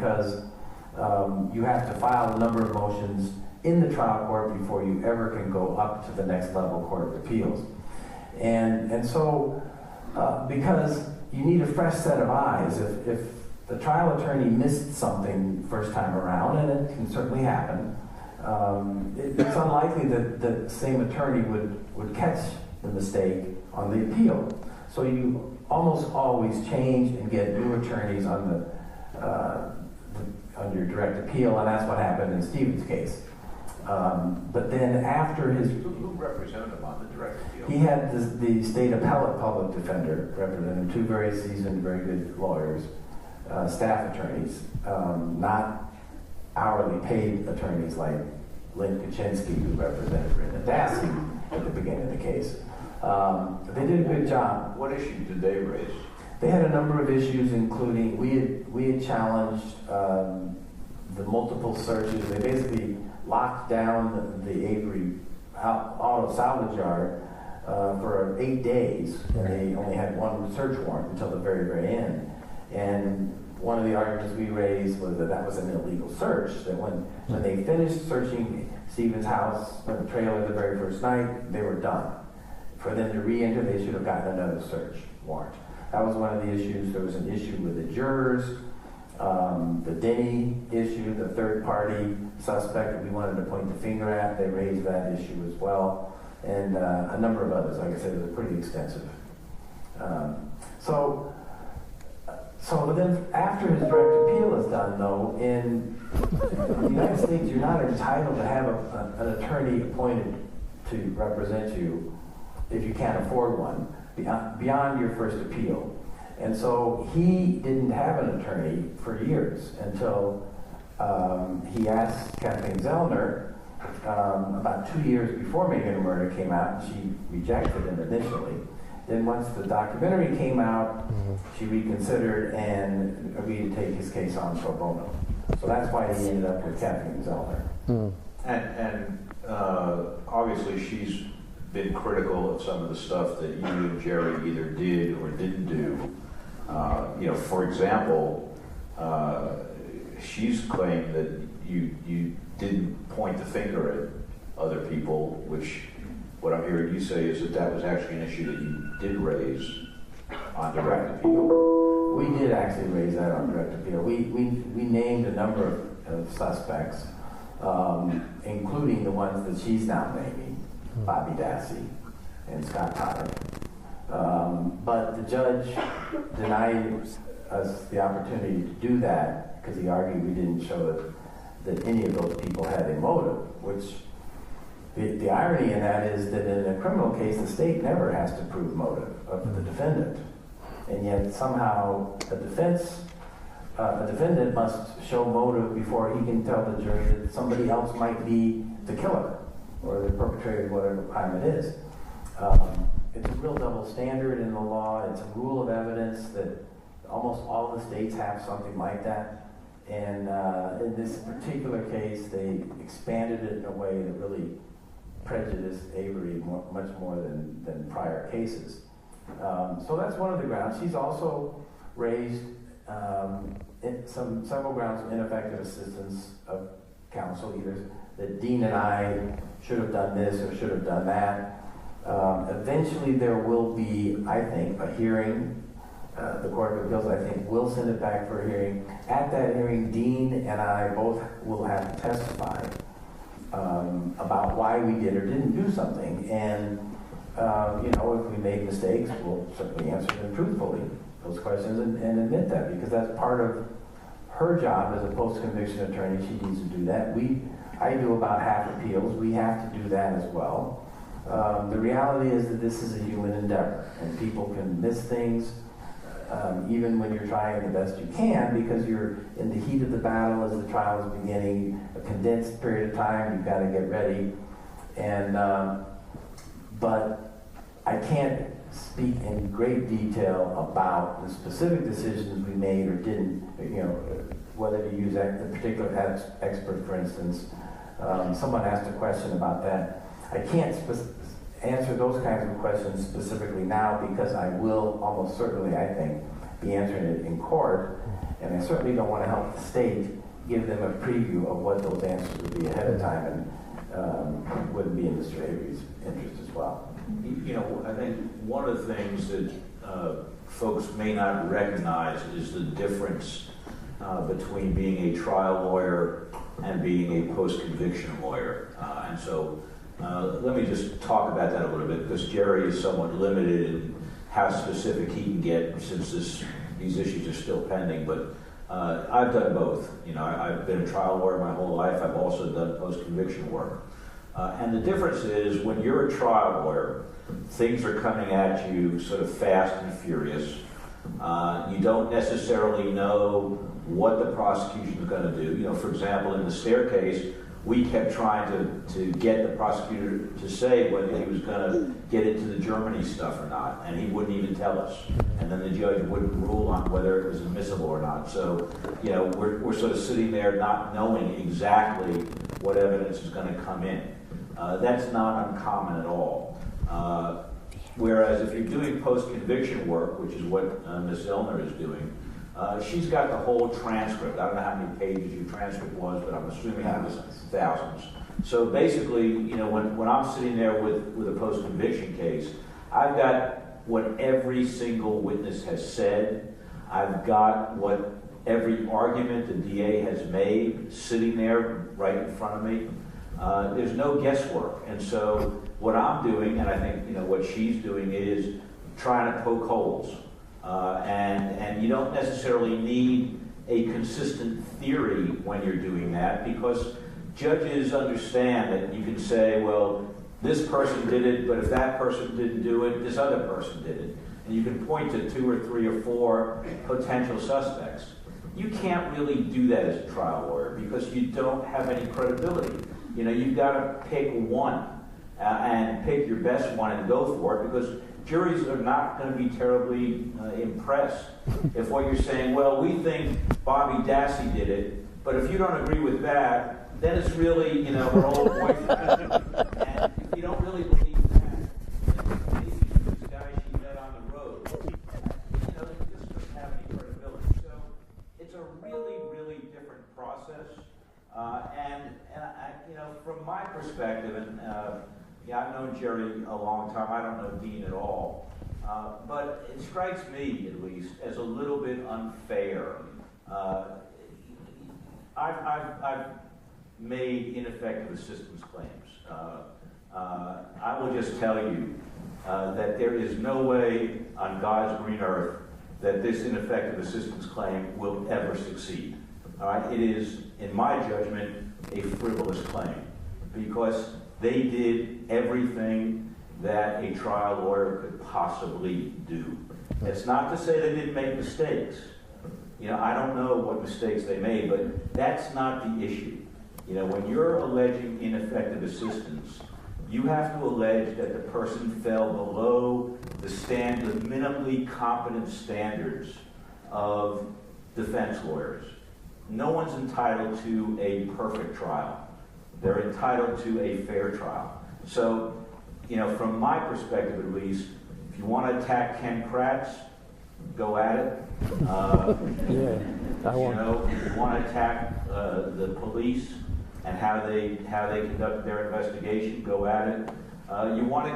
because you have to file a number of motions in the trial court before you ever can go up to the next level Court of Appeals. And so, because you need a fresh set of eyes, if the trial attorney missed something first time around, and it can certainly happen, it's unlikely that the same attorney would catch the mistake on the appeal. So you almost always change and get new attorneys on your direct appeal, and that's what happened in Stephen's case. But then after his... Who represented him on the direct appeal? He had the state appellate public defender representing him, two very seasoned, very good lawyers, staff attorneys, not hourly paid attorneys like Lynn Kaczynski, who represented Brenda Dassey at the beginning of the case. They did a good job. What issue did they raise? They had a number of issues, including we had challenged the multiple searches. They basically locked down the Avery auto salvage yard for 8 days, and they only had one search warrant until the very, very end. And one of the arguments we raised was that that was an illegal search, that when they finished searching Stephen's house, the trailer the very first night, they were done. For them to re-enter, they should have gotten another search warrant. That was one of the issues. There was an issue with the jurors, the Denny issue, the third party suspect that we wanted to point the finger at. They raised that issue as well, and a number of others. Like I said, it was pretty extensive. So then after his direct appeal is done, though, in the United States, you're not entitled to have an attorney appointed to represent you if you can't afford one beyond your first appeal. And so he didn't have an attorney for years until he asked Kathleen Zellner about 2 years before Making a Murder came out, and she rejected him initially. Then once the documentary came out, she reconsidered and agreed to take his case on pro bono. So that's why he ended up with Kathleen Zellner. And obviously she's been critical of some of the stuff that you and Jerry either did or didn't do. For example, she's claimed that you didn't point the finger at other people, which what I'm hearing you say is that was actually an issue that you did raise on direct appeal. We did actually raise that on direct appeal. We named a number of suspects, including the ones that she's now naming, Bobby Dassey and Scott Potter. But the judge denied us the opportunity to do that because he argued we didn't show that any of those people had a motive, which the irony in that is that in a criminal case, the state never has to prove motive of the defendant. And yet somehow a defendant must show motive before he can tell the jury that somebody else might be the killer or the perpetrator of whatever crime it is. It's a real double standard in the law. It's a rule of evidence that almost all the states have something like that. And in this particular case, they expanded it in a way that really prejudiced Avery much more than prior cases. So that's one of the grounds. She's also raised several grounds of ineffective assistance of counsel, either that Dean and I should have done this or should have done that. Eventually there will be, I think, a hearing. The Court of Appeals, I think, will send it back for a hearing. At that hearing, Dean and I both will have to testify about why we did or didn't do something. And, if we made mistakes, we'll certainly answer them truthfully, those questions, and admit that, because that's part of her job as a post-conviction attorney. She needs to do that. I do about half appeals. We have to do that as well. The reality is that this is a human endeavor, and people can miss things, even when you're trying the best you can, because you're in the heat of the battle as the trial is beginning, a condensed period of time, you've got to get ready. And but I can't speak in great detail about the specific decisions we made or didn't, whether to use the particular expert, for instance. Someone asked a question about that. I can't answer those kinds of questions specifically now, because I will almost certainly, I think, be answering it in court. And I certainly don't want to help the state give them a preview of what those answers would be ahead of time, and wouldn't be in Mr. Avery's interest as well. You know, I think one of the things that folks may not recognize is the difference between being a trial lawyer and being a post-conviction lawyer. And so let me just talk about that a little bit, because Jerry is somewhat limited in how specific he can get since these issues are still pending. But I've done both. You know, I've been a trial lawyer my whole life. I've also done post-conviction work. And the difference is when you're a trial lawyer, things are coming at you sort of fast and furious. You don't necessarily know what the prosecution is going to do. You know, for example, in the staircase, we kept trying to get the prosecutor to say whether he was going to get into the Germany stuff or not, and he wouldn't even tell us. And then the judge wouldn't rule on whether it was admissible or not. So, you know, we're sort of sitting there not knowing exactly what evidence is going to come in. That's not uncommon at all. Whereas if you're doing post-conviction work, which is what Ms. Illner is doing, she's got the whole transcript. I don't know how many pages your transcript was, but I'm assuming it was thousands. So basically, you know, when I'm sitting there with a post-conviction case, I've got what every single witness has said. I've got what every argument the DA has made sitting there right in front of me. There's no guesswork. And so what I'm doing, and I think, you know, what she's doing, is trying to poke holes. And you don't necessarily need a consistent theory when you're doing that, because judges understand that you can say, well, this person did it, but if that person didn't do it, this other person did it. And you can point to 2 or 3 or 4 potential suspects. You can't really do that as a trial lawyer because you don't have any credibility. You know, you've got to pick one and pick your best one and go for it, because juries are not going to be terribly impressed if what you're saying, well, we think Bobby Dassey did it, but if you don't agree with that, then it's really, you know, her old boyfriend. And if you don't really believe that, then maybe this guy she met on the road, you know, they just don't have any credibility. So it's a really, really different process. And I, you know, from my perspective, and yeah, I've known Jerry a long time. I don't know Dean at all. But it strikes me, at least, as a little bit unfair. I've made ineffective assistance claims. I will just tell you that there is no way on God's green earth that this ineffective assistance claim will ever succeed. All right? It is, in my judgment, a frivolous claim, because they did everything that a trial lawyer could possibly do. It's not to say they didn't make mistakes. You know, I don't know what mistakes they made, but that's not the issue. You know, when you're alleging ineffective assistance, you have to allege that the person fell below the minimally competent standards of defense lawyers. No one's entitled to a perfect trial. They're entitled to a fair trial. So, you know, from my perspective at least, if you want to attack Ken Kratz, go at it. You know, if you want to attack the police and how they conduct their investigation, go at it. You want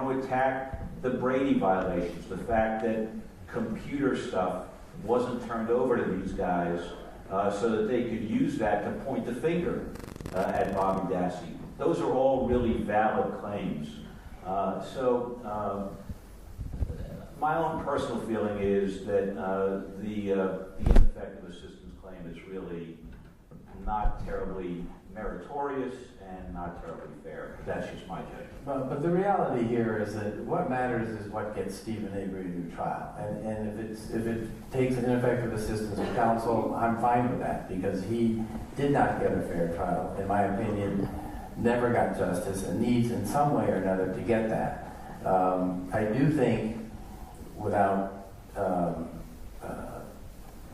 to attack the Brady violations, the fact that computer stuff wasn't turned over to these guys so that they could use that to point the finger at Bobby Dassey. Those are all really valid claims. My own personal feeling is that the ineffective assistance claim is really not terribly meritorious and not terribly fair. That's just my judgment. But the reality here is that what matters is what gets Stephen Avery a new trial. And if it takes an ineffective assistance of counsel, I'm fine with that, because he did not get a fair trial, in my opinion, never got justice, and needs in some way or another to get that. I do think, without, I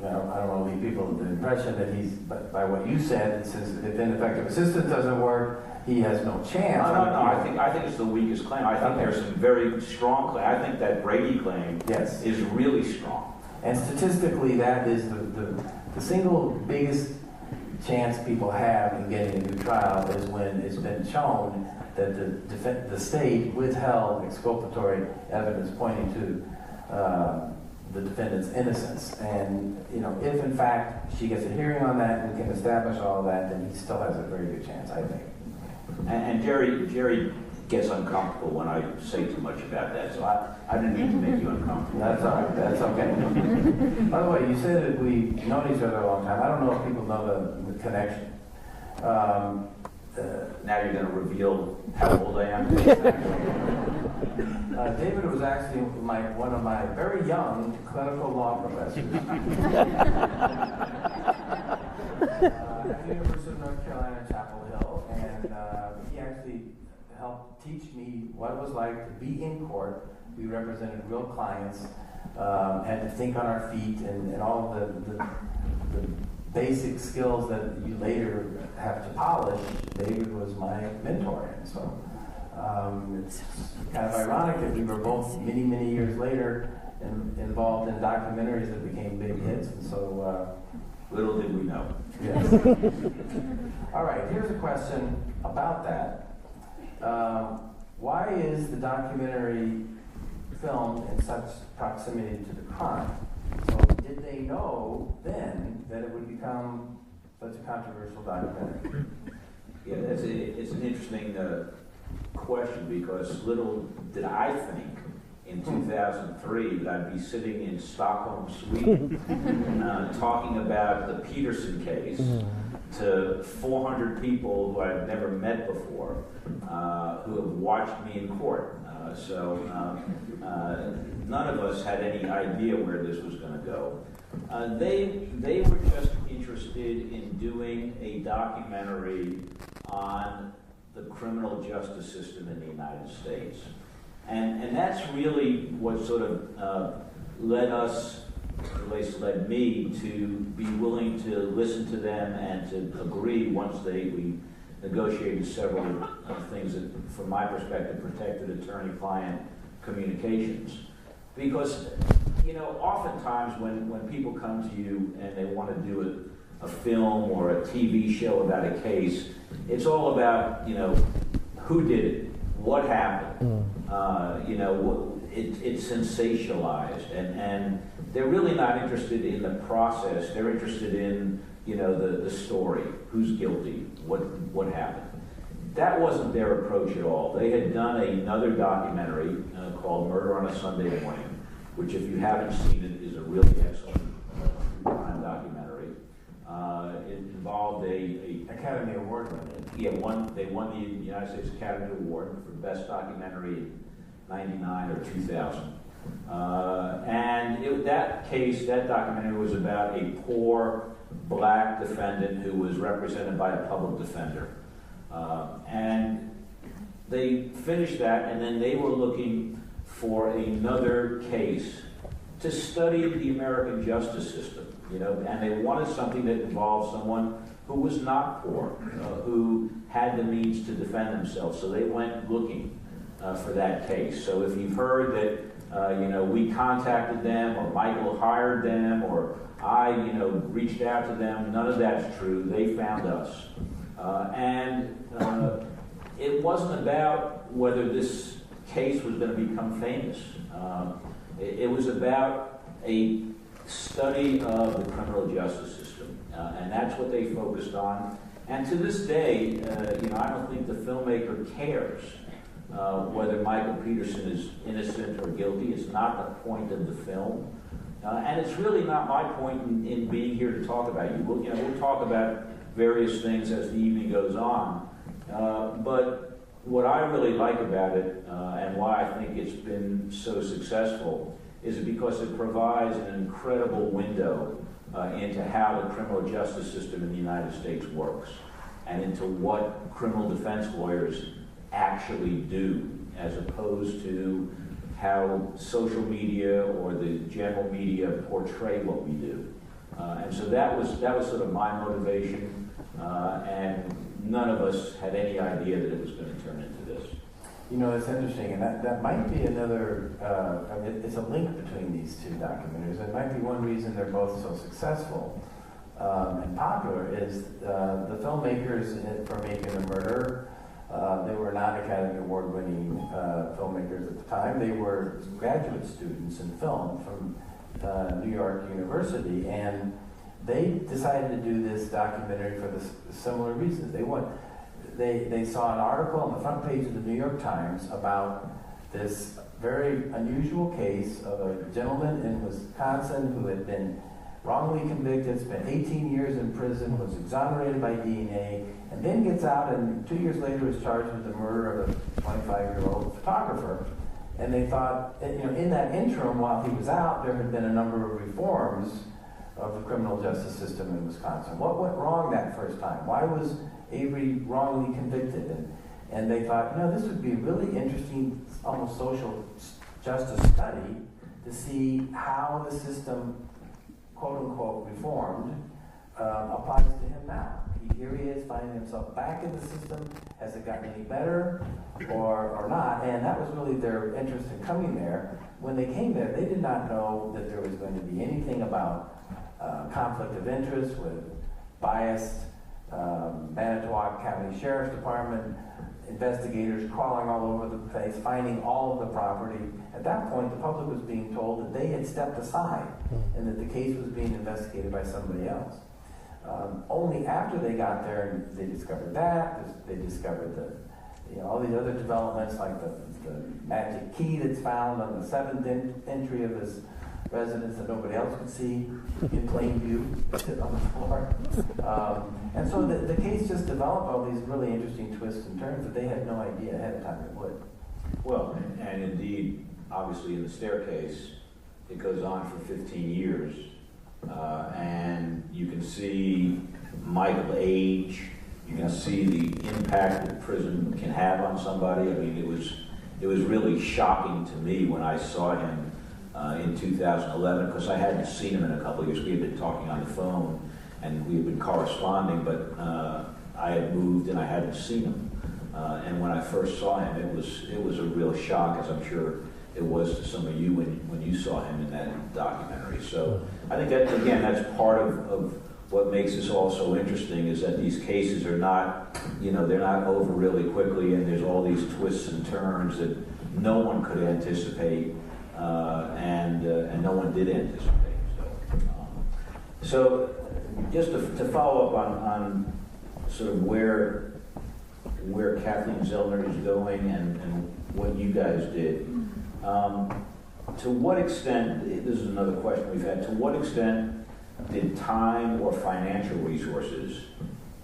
don't want to leave people with the impression that he's, by what you said, it says if ineffective assistance doesn't work, he has no chance. No. I think it's the weakest claim. I think there's some very strong claims. I think that Brady claim is really strong. And statistically, that is the the single biggest chance people have in getting a new trial is when it's been shown that the state withheld exculpatory evidence pointing to the defendant's innocence. And if in fact she gets a hearing on that and can establish all of that, then he still has a very good chance, I think. And Jerry gets uncomfortable when I say too much about that, so I didn't mean to make you uncomfortable. That's all right. That's okay. By the way, you said that we've known each other a long time. I don't know if people know the connection. Now you're going to reveal how old I am? David was actually one of my very young clinical law professors at the University of North Carolina, Chapel Hill, and he actually helped teach me what it was like to be in court. We represented real clients, had to think on our feet, and all the basic skills that you later have to polish. David was my mentor, and so it's kind of ironic that we were both many, many years later involved in documentaries that became big hits, and so little did we know. Yes. All right, here's a question about that. Why is the documentary filmed in such proximity to the crime? So did they know then that it would become such a controversial documentary? Yeah, it's an interesting question, because little did I think in 2003 that I'd be sitting in Stockholm, Sweden, talking about the Peterson case to 400 people who I've never met before, who have watched me in court. So none of us had any idea where this was going to go. They were just interested in doing a documentary on the criminal justice system in the United States. And that's really what sort of led us, or at least led me, to be willing to listen to them and to agree once we negotiated several things that, from my perspective, protected attorney-client communications. Because, oftentimes when people come to you and they want to do a film or a TV show about a case, it's all about, who did it, what happened, it's sensationalized, and they're really not interested in the process. They're interested in, the story, who's guilty, what happened. That wasn't their approach at all. They had done another documentary called Murder on a Sunday Morning, which, if you haven't seen it, is a really excellent crime documentary. It involved a Academy Award winner. Yeah, they won the United States Academy Award for Best Documentary in '99 or 2000. And that documentary was about a poor black defendant who was represented by a public defender. And they finished that, and then they were looking for another case to study the American justice system, and they wanted something that involved someone who was not poor, who had the means to defend themselves. So they went looking for that case. So if you've heard that, we contacted them, or Michael hired them, or I, reached out to them, none of that's true. They found us. And it wasn't about whether this case was going to become famous. It was about a study of the criminal justice system, and that's what they focused on. And to this day, I don't think the filmmaker cares whether Michael Peterson is innocent or guilty. It's not the point of the film, and it's really not my point in being here to talk about you. We'll talk about various things as the evening goes on, but what I really like about it, and why I think it's been so successful, is because it provides an incredible window into how the criminal justice system in the United States works, and into what criminal defense lawyers actually do, as opposed to how social media or the general media portray what we do. And so that was sort of my motivation, and none of us had any idea that it was going to turn into this. You know, it's interesting, and that might be another, I mean, it's a link between these two documentaries. It might be one reason they're both so successful and popular is the filmmakers for Making a Murder, they were not Academy Award-winning filmmakers at the time. They were graduate students in film from New York University, and they decided to do this documentary for the similar reasons. They saw an article on the front page of the New York Times about this very unusual case of a gentleman in Wisconsin who had been wrongly convicted, spent 18 years in prison, was exonerated by DNA, and then gets out and 2 years later is charged with the murder of a 25-year-old photographer. And they thought, you know, in that interim, while he was out, there had been a number of reforms of the criminal justice system in Wisconsin. What went wrong that first time? Why was Avery wrongly convicted? And they thought, you know, this would be a really interesting, almost social justice study to see how the system, quote unquote, reformed, applies to him now. Here he is finding himself back in the system. Has it gotten any better or not? And that was really their interest in coming there. When they came there, they did not know that there was going to be anything about conflict of interest with biased Manitowoc County Sheriff's Department investigators crawling all over the place, finding all of the property. At that point, the public was being told that they had stepped aside and that the case was being investigated by somebody else. Only after they got there and they discovered that, they discovered all these other developments like the magic key that's found on the seventh entry of his residence that nobody else could see in plain view on the floor. And so the case just developed all these really interesting twists and turns that they had no idea ahead of time it would. Well, and indeed, obviously in the staircase, it goes on for 15 years. And you can see Michael age, you can see the impact that prison can have on somebody. I mean, it was really shocking to me when I saw him in 2011, because I hadn't seen him in a couple of years. We had been talking on the phone and we had been corresponding, but I had moved and I hadn't seen him. And when I first saw him, it was a real shock, as I'm sure it was to some of you when you saw him in that documentary. So I think that, again, that's part of what makes this all so interesting, is that these cases are not, they're not over really quickly, and there's all these twists and turns that no one could anticipate, and no one did anticipate. So just to follow up on sort of where Kathleen Zellner is going and what you guys did. To what extent, this is another question we've had, to what extent did time or financial resources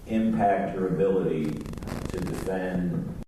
impact your ability to defend